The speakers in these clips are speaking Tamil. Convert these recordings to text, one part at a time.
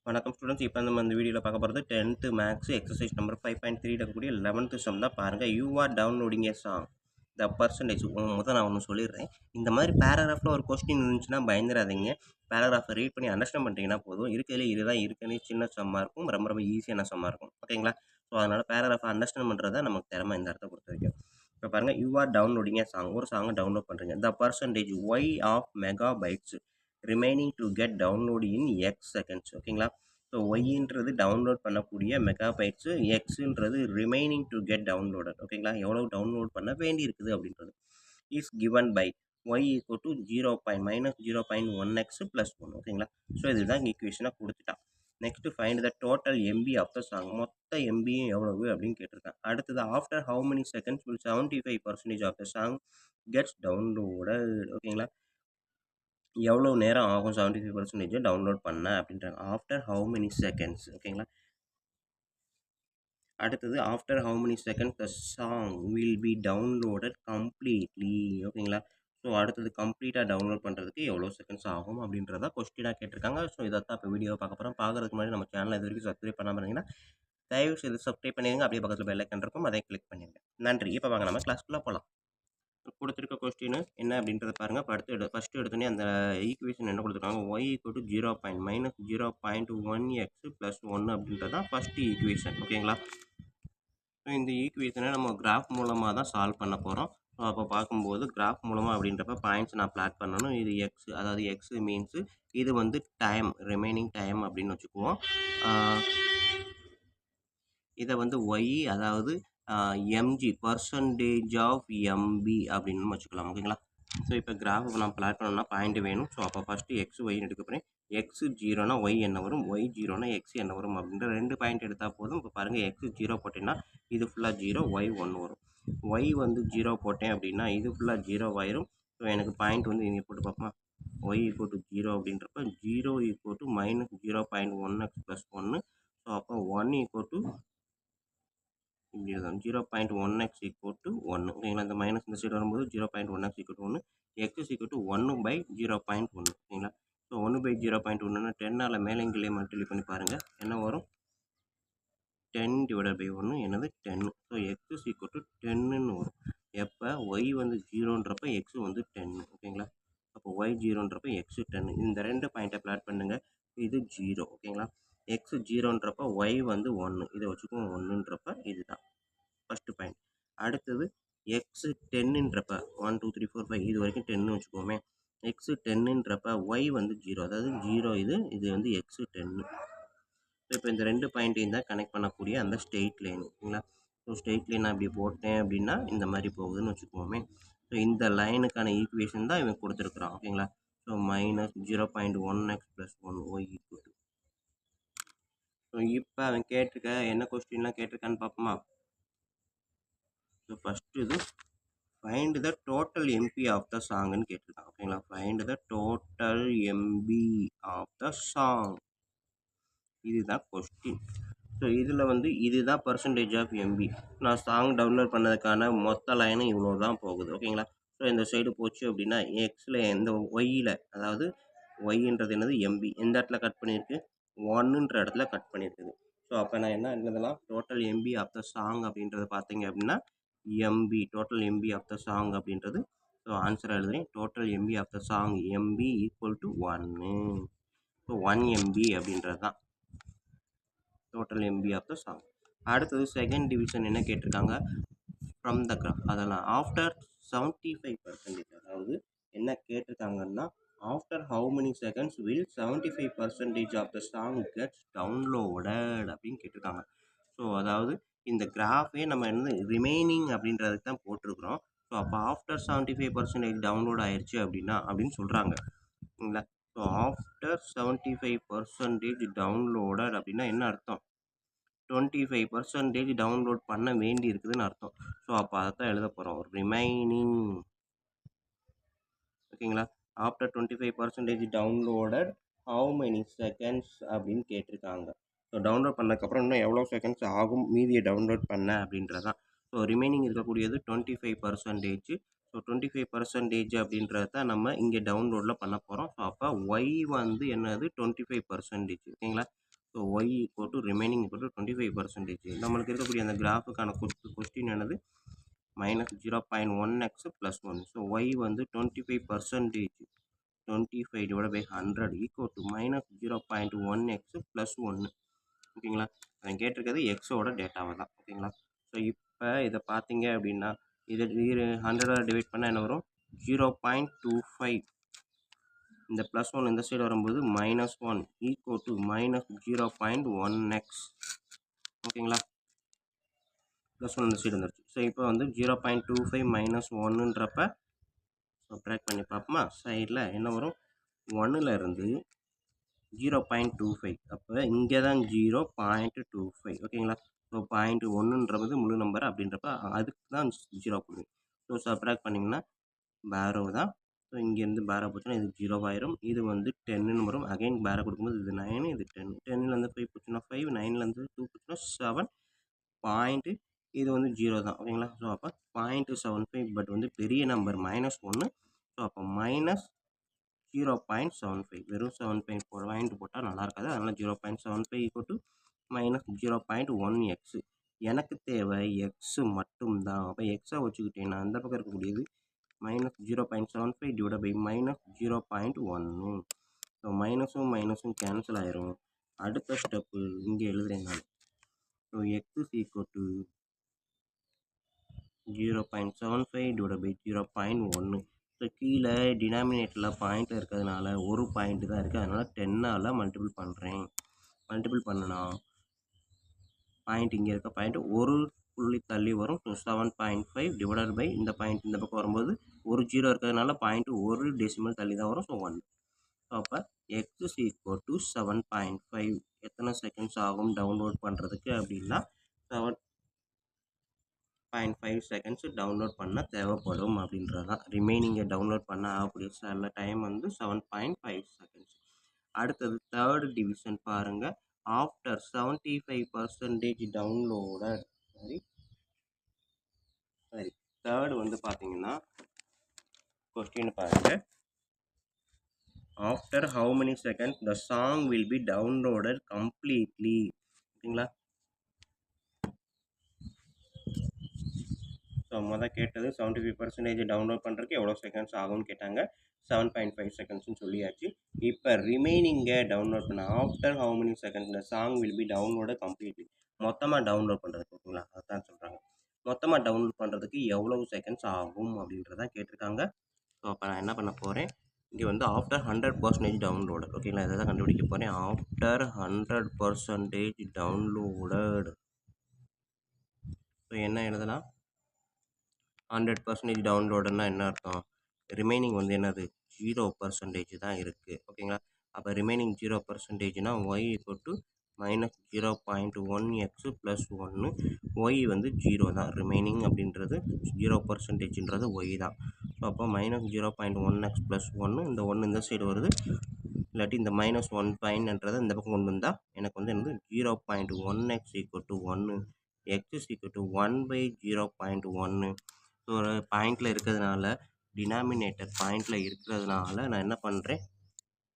வணக்கம் ஸ்டூடெண்ட்ஸ். இப்போ நம்ம இந்த வீடியோவில் பார்க்க போகிறது 10th மேக்ஸ் எக்ஸசைஸ் நம்பர் 5.3 இருக்கக்கூடிய 11th சம் தான் பாருங்கள். You are downloading a song the percentage. முதல் நான் ஒன்று சொல்லிடுறேன். இந்த மாதிரி பேராகிராஃபில் ஒரு கொஸ்டின் இருந்துச்சுன்னா பயந்துடாதீங்க. பேராகிராஃபை ரீட் பண்ணி அண்டர்ஸ்டாண்ட் பண்ணிட்டீங்கன்னா போதும். இருக்கிறதுல இதுதான் இருக்குன்னு சின்ன சம்மாக இருக்கும், ரொம்ப ரொம்ப ஈஸியான சம்மாக இருக்கும். ஓகேங்களா? ஸோ அதனால் பேராகிராஃபை அண்டர்ஸ்டாண்ட் பண்ணுறது தான் நமக்கு திறமை இந்த இடத்த பொறுத்த வரைக்கும். இப்போ பாருங்கள், you are downloading a song. ஒரு சாங்கை டவுன்லோட் பண்ணுறீங்க. The percentage y of megabytes remaining to get download in x seconds. ஓகேங்களா? ஸோ ஒய்ன்றது டவுன்லோட் பண்ணக்கூடிய மெகாபைட்ஸு, எக்ஸுன்றது ரிமைனிங் டு கெட் டவுன்லோடட். ஓகேங்களா? எவ்வளோ டவுன்லோட் பண்ண வேண்டி இருக்குது அப்படின்றது is given by y equal to 0.-0.1x plus 1. ஓகேங்களா? ஸோ இதுதான் ஈக்குவேஷனாக கொடுத்துட்டான். Next find the total MB of the song. மொத்த எம்பியும் எவ்வளவு அப்படின்னு கேட்டிருக்கான். அடுத்தது after how many seconds will 75% of the song gets downloaded. ஓகேங்களா? எவ்வளோ நேரம் ஆகும் 75% டவுன்லோட் பண்ண அப்படின்றாங்க. After how many seconds. ஓகேங்களா? அடுத்தது after how many seconds the song will be downloaded completely. ஓகேங்களா? ஸோ அடுத்தது கம்ப்ளீட்டாக டவுன்லோட் பண்ணுறதுக்கு எவ்வளோ செகண்ட்ஸ் ஆகும் அப்படின்றத கொஸ்டினாக கேட்டிருக்காங்க. ஸோ இதைத்தான் இப்போ வீடியோ பார்க்க போகிறோம். பார்க்குறதுக்கு முன்னாடி நம்ம சேனலை இது வரைக்கும் சப்ஸ்கிரைப் பண்ணாமல் இருந்தீங்கன்னா தயவு செய்து சப்ஸ்கிரைப் பண்ணிடுங்க. அப்படியே பக்கத்தில் பெல் ஐக்கன் இருக்கும், அதை கிளிக் பண்ணிடுங்க. நன்றி. இப்போ வாங்க நம்ம கிளாஸ்க்குள்ளே போகலாம். கொடுத்துருக்க கொஸ்டின் என்ன அப்படின்றத பாருங்கள். இப்போ ஃபஸ்ட்டு எடுத்தோடனே அந்த ஈக்குவேஷன் என்ன கொடுத்துருக்காங்க, Y equal to 0.-0.1x plus 1 அப்படின்றது தான் ஃபஸ்ட்டு ஈக்குவேஷன். ஓகேங்களா? ஸோ இந்த ஈக்குவேஷனை நம்ம கிராஃப் மூலமாக தான் சால்வ் பண்ண போகிறோம். ஸோ அப்போ பார்க்கும்போது கிராஃப் மூலமாக அப்படின்றப்ப பாயிண்ட்ஸ் நான் பிளாட் பண்ணணும். இது எக்ஸ், அதாவது எக்ஸ் மீன்ஸு இது வந்து டைம், ரிமைனிங் டைம் அப்படின்னு வச்சுக்குவோம். இதை வந்து ஒய், அதாவது எம்ஜி, பர்சன்டேஜ் ஆஃப் எம்பி அப்படின்னு வச்சுக்கலாம். ஓகேங்களா? ஸோ இப்போ கிராஃப் நம்ம பிளாட் பண்ணோம்னா பாயிண்ட் வேணும். ஸோ அப்போ ஃபஸ்ட்டு எக்ஸ் ஒய்னு எடுக்க போகிறேன். எக்ஸ் ஜீரோனா ஒய் என்ன வரும், ஒய் ஜீரோனா எக்ஸ் என்ன வரும் அப்படின்ற 2 பாயிண்ட் எடுத்தால் போதும். இப்போ பாருங்கள், எக்ஸ் 0 போட்டேன்னா இது ஃபுல்லாக 0, ஒய் 1 வரும். ஒய் வந்து 0 போட்டேன் அப்படின்னா இது ஃபுல்லாக 0 ஆயிரும். ஸோ எனக்கு பாயிண்ட் வந்து இங்கே போட்டு பார்ப்போமா, ஒய் ஈக்குவல் டு 0 அப்படின்றப்ப 0 equal to -0.1x plus 1. So அப்போ 1 ஈக்குவல் டு இப்படி தான் 0.1x ஈக்குவல் டு 1. ஓகேங்களா? இந்த மைனஸ் இந்த சைடு வரும்போது 0.1x equal to 1, X equal to 1/0.1. ஓகேங்களா? ஸோ 1/0.1ன்னா 10ஆல் மேலே கீழே மல்டிப்ளை பண்ணி பாருங்கள், என்ன வரும், 10/1 என்னது 10. ஸோ எக்ஸ் ஈக்குவல் டு 10ன்னு வரும். எப்போ ஒய் வந்து 0ன்றப்ப எக்ஸ் வந்து 10. ஓகேங்களா? அப்போ ஒய் 0ன்றப்ப எக்ஸ் 10. இந்த 2 பாயிண்ட்டை பிளாட் பண்ணுங்கள். இது 0. ஓகேங்களா? எக்ஸ் 0ன்றப்ப ஒய் வந்து 1, இதை வச்சுக்கோங்க 1ன்றப்ப இதுதான் ஃபஸ்ட்டு பாயிண்ட். அடுத்தது எக்ஸ் 10ன்றப்ப 1 2 3 4 5 இது வரைக்கும் 10ன்னு வச்சுக்கோமே. எக்ஸ் 10ன்றப்ப ஒய் வந்து 0, அதாவது 0 இது வந்து எக்ஸ் 10. ஸோ இப்போ இந்த 2 பாயிண்ட்டையும் தான் கனெக்ட் பண்ணக்கூடிய அந்த ஸ்ட்ரெயிட் லைன். ஓகேங்களா? ஸோ ஸ்ட்ரெயிட் லைன் அப்படி போட்டேன் அப்படின்னா இந்த மாதிரி போகுதுன்னு வச்சுக்கோமே. ஸோ இந்த லைனுக்கான ஈக்குவேஷன் தான் இவன் கொடுத்துருக்குறான். ஓகேங்களா? So -0.1x plus 1 y equal to. So இப்போ அவன் கேட்டிருக்க என்ன கொஸ்டின்லாம் கேட்டிருக்கான்னு பார்ப்போமா. ஸோ ஃபஸ்ட்டு இது find the total MB of the சாங்னு கேட்டிருக்காங்க. ஓகேங்களா? Find the total MB of the song, இதுதான் கொஸ்டின். ஸோ இதில் வந்து இதுதான் பர்சன்டேஜ் ஆஃப் எம்பி. நான் சாங் டவுன்லோட் பண்ணதுக்கான மொத்த லைனும் இவ்வளோ தான் போகுது. ஓகேங்களா? ஸோ இந்த சைடு போச்சு அப்படின்னா எக்ஸில் எந்த ஒய்யில், அதாவது ஒய்ன்றது என்னது எம்பி, எந்த இடத்துல கட் பண்ணியிருக்கு, 1ன்ற இடத்துல கட் பண்ணியிருக்குது. ஸோ அப்போ நான் என்ன எழுதலாம், total MB of the song அப்படின்றது பார்த்தீங்க அப்படின்னா MB, total MB of the song அப்படின்றது. ஸோ ஆன்சர் எழுதுறேன், total MB of the song MB equal to 1. So 1 MB அப்படின்றது தான் total MB of the song. அடுத்தது செகண்ட் டிவிஷன் என்ன கேட்டிருக்காங்க, ஃப்ரம் த கிராஃப். அதெல்லாம் ஆஃப்டர் 75%, அதாவது என்ன கேட்டிருக்காங்கன்னா after how many seconds will 75% of the song gets downloaded அப்படின்னு கேட்டிருக்காங்க. ஸோ அதாவது இந்த கிராஃபே நம்ம என்ன ரிமைனிங் அப்படின்றதுக்கு தான் போட்டிருக்கிறோம். ஸோ அப்போ ஆஃப்டர் 75% டவுன்லோட் ஆயிடுச்சு அப்படின்னா அப்படின்னு சொல்கிறாங்க. சரிங்களா? ஸோ ஆஃப்டர் 75% டவுன்லோடட் அப்படின்னா என்ன அர்த்தம், 25% டவுன்லோட் பண்ண வேண்டி இருக்குதுன்னு அர்த்தம். ஸோ அப்போ அதை தான் எழுத போகிறோம், ரிமைனிங். ஓகேங்களா? After 25% downloaded how many seconds அப்படின்னு கேட்டிருக்காங்க. ஸோ டவுன்லோட் பண்ணதுக்கப்புறம் இன்னும் எவ்வளோ செகண்ட்ஸ் ஆகும் மீதியை டவுன்லோட் பண்ண அப்படின்றதான். ஸோ ரிமைனிங் இருக்கக்கூடியது 25%. ஸோ 25% அப்படின்றத தான் நம்ம இங்கே டவுன்லோடில் பண்ண போகிறோம். ஸோ அப்போ ஒய் வந்து என்னது 25%. ஓகேங்களா? So y equal to remaining equal to 25%. நம்மளுக்கு இருக்கக்கூடிய அந்த கிராஃபுக்கான கொஸ்டின் என்னது -0.1x + 1. ஸோ ஒய் வந்து 25%, 25 divide by 100 equal to -0.1x + 1. ஓகேங்களா? அவன் கேட்டிருக்கிறது எக்ஸோட டேட்டாவை தான். ஓகேங்களா? ஸோ இப்போ இதை பார்த்தீங்க அப்படின்னா இதை 100 டிவைட் பண்ணால் என்ன வரும்? 0.25. இந்த +1 இந்த சைடு வரும்போது -1 ஈக்குவல் டு -0.1x. ஓகேங்களா? +1 இந்த சைடு வந்துருச்சு. ஸோ இப்போ வந்து 0.25 - 1ன்றப்ப சப்ட்ராக்ட் பண்ணி பார்ப்போமா? சைடில் என்ன வரும்? 1ல் இருந்து 0.25. அப்போ இங்கே தான் 0.25. ஓகேங்களா? ஸோ 0.1ன்றது முழு நம்பர் அப்படின்றப்ப அதுக்கு தான் 0 கொடுங்க. ஸோ சப்ட்ராக்ட் பண்ணிங்கன்னா பேரோ தான். ஸோ இங்கேருந்து பேரோ போச்சுன்னா இது 0 ஆயிரும். இது வந்து 10ன்னு வரும். அகைன் பேரோ கொடுக்கும்போது இது 9, இது 10. 10லேருந்து 5 போச்சுன்னா 5, 9லேருந்து 2 போச்சுன்னா 7. பாயிண்ட்டு இது வந்து 0 தான். ஓகேங்களா? ஸோ அப்போ 0.75 பட் வந்து பெரிய நம்பர் -1. ஸோ அப்போ -0.75 வெறும் 7 பாயிண்ட் போட்டால் நல்லா இருக்காது. அதனால் 0.75 ஈக்குவல் டு -0.1x. எனக்கு தேவை எக்ஸ் மட்டும்தான். அப்போ எக்ஸை வச்சுக்கிட்டேன்னா அந்த பக்கம் இருக்கக்கூடியது -0.75 டிவைட் பை -0.1. ஸோ மைனஸும் மைனஸும் கேன்சல் ஆயிரும். அடுத்த ஸ்டெப்பு இங்கே எழுதுறேன் நான். So x is equal to 0.75 divide by 0.1. So கீழே டினாமினேட்டரில் பாயிண்ட் இருக்கிறதுனால ஒரு பாயிண்ட் தான் இருக்குது. அதனால் 10ஆல் மல்டிபிள் பண்ணுறேன். மல்டிபிள் பண்ணுனா பாயிண்ட் இங்கே இருக்க பாயிண்ட் ஒரு புள்ளி தள்ளி வரும். ஸோ 7.5 டிவைடட் பை இந்த பாயிண்ட் இந்த பக்கம் வரும்போது ஒரு 0 இருக்கிறதுனால பாயிண்ட் ஒரு டெசிமல் தள்ளி தான் வரும். ஸோ 1. ஸோ அப்போ எக்ஸ் இஸ் ஈக்குவல் டு 7.5. எத்தனை செகண்ட்ஸ் ஆகும் டவுன்லோட் பண்ணுறதுக்கு அப்படின்னா 7.5 செகண்ட்ஸ் டவுன்லோட் பண்ண தேவைப்படும் அப்படின்றது தான். ரிமைனிங்கை டவுன்லோட் பண்ண ஆகக்கூடிய சில டைம் வந்து 7.5 செகண்ட்ஸ். அடுத்தது தேர்ட் டிவிஷன் பாருங்கள். ஆஃப்டர் 75% டவுன்லோடட் சரி தேர்டு வந்து பார்த்தீங்கன்னா கொஸ்டின் பாருங்கள். After how many seconds the song will be downloaded completely. ஓகேங்களா? ஸோ கேட்டது 75% டவுன்லோட் பண்ணுறதுக்கு எவ்வளோ செகண்ட்ஸ் ஆகும்னு கேட்டாங்க. 7.5 செகண்ட்ஸ்னு சொல்லியாச்சு. இப்போ ரிமைனிங்கை டவுன்லோட் பண்ண after how many seconds the song will be downloaded completely. மொத்தமாக டவுன்லோட் பண்ணுறதுக்கு. ஓகேங்களா? அதுதான் சொல்கிறாங்க. மொத்தமாக டவுன்லோட் பண்ணுறதுக்கு எவ்வளவு செகண்ட்ஸ் ஆகும் அப்படின்றதான் கேட்டிருக்காங்க. ஸோ அப்போ நான் என்ன பண்ண போகிறேன், இங்கே வந்து ஆஃப்டர் 100% டவுன்லோடு. ஓகேங்களா? இதை தான் கண்டுபிடிக்க போகிறேன். After 100% downloaded. ஸோ என்ன எழுதலாம்? 100% டவுன்லோடுன்னா என்ன அர்த்தம்? ரிமைனிங் வந்து என்னது 0% தான் இருக்குது. ஓகேங்களா? அப்போ ரிமைனிங் 0%னா y equal to -0.1x + 1. Y வந்து 0 தான். ரிமைனிங் அப்படின்றது 0%ன்றது ஒய் தான். ஸோ அப்போ -0.1x + 1. இந்த 1 இந்த சைடு வருது. இல்லாட்டி இந்த -1 பாயிண்ட்ன்றதை இந்த பக்கம் கொண்டு வந்தால் எனக்கு வந்து என்னது 0.1x = 1. x = 1/0.1. ஸோ ஒரு பாயிண்டில் இருக்கிறதுனால டினாமினேட்டர் பாயிண்டில் இருக்கிறதுனால நான் என்ன பண்ணுறேன்,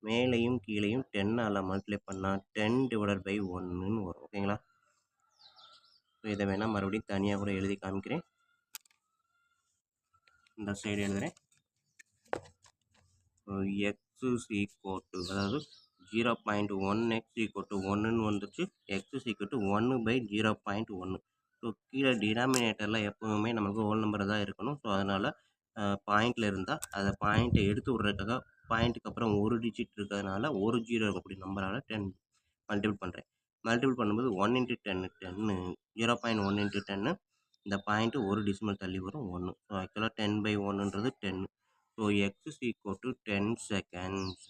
மேலேயும் கீழேயும் 10ஆல் மல்டிப்ளை பண்ணால் 10 டிவைடட் பை 1ன்னு வரும். ஓகேங்களா? ஸோ இதை வேணால் மறுபடியும் தனியாக கூட எழுதி காமிக்கிறேன். இந்த சைடு எழுதுகிறேன். எக்ஸ் இஸ் ஈக்குவல் டு அதாவது 0.1x = 1ன்னு வந்துச்சு. X is equal to 1/0.1. So கீழே டினாமினேட்டரில் எப்போவுமே நமக்கு ஹோல் நம்பர் தான் இருக்கணும். ஸோ அதனால் பாயிண்டில் இருந்தால் அதை பாயிண்ட்டை எடுத்து விட்றதுக்காக பாயிண்ட்டுக்கு அப்புறம் ஒரு டிஜிட் இருக்கிறதுனால ஒரு 0 இருக்கக்கூடிய நம்பரால் 10 மல்டிபிள் பண்ணுறேன். மல்டிபிள் பண்ணும்போது 1 × 10 10 0.1 × 10. இந்த பாயிண்ட்டு ஒரு டெசிமல் தள்ளி வரும் 1. ஸோ ஆக்சுவலாக 10/1ன்றது 10. So x is equal to 10 seconds.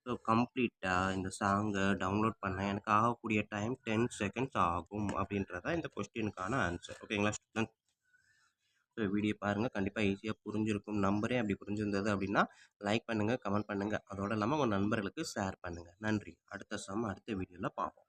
So கம்ப்ளீட்டாக இந்த சாங்கை டவுன்லோட் பண்ண எனக்கு ஆகக்கூடிய டைம் 10 செகண்ட்ஸ் ஆகும் அப்படின்றதான் இந்த கொஸ்டினுக்கான ஆன்சர். ஓகேங்களா ஸ்டூடெண்ட்? ஸோ வீடியோ பாருங்கள். கண்டிப்பாக ஈஸியாக புரிஞ்சிருக்கும் நம்பரே. அப்படி புரிஞ்சிருந்தது அப்படின்னா லைக் பண்ணுங்கள், கமெண்ட் பண்ணுங்கள். அதோடு இல்லாமல் உங்கள் நண்பர்களுக்கு ஷேர் பண்ணுங்கள். நன்றி. அடுத்த வீடியோவில் பார்ப்போம்.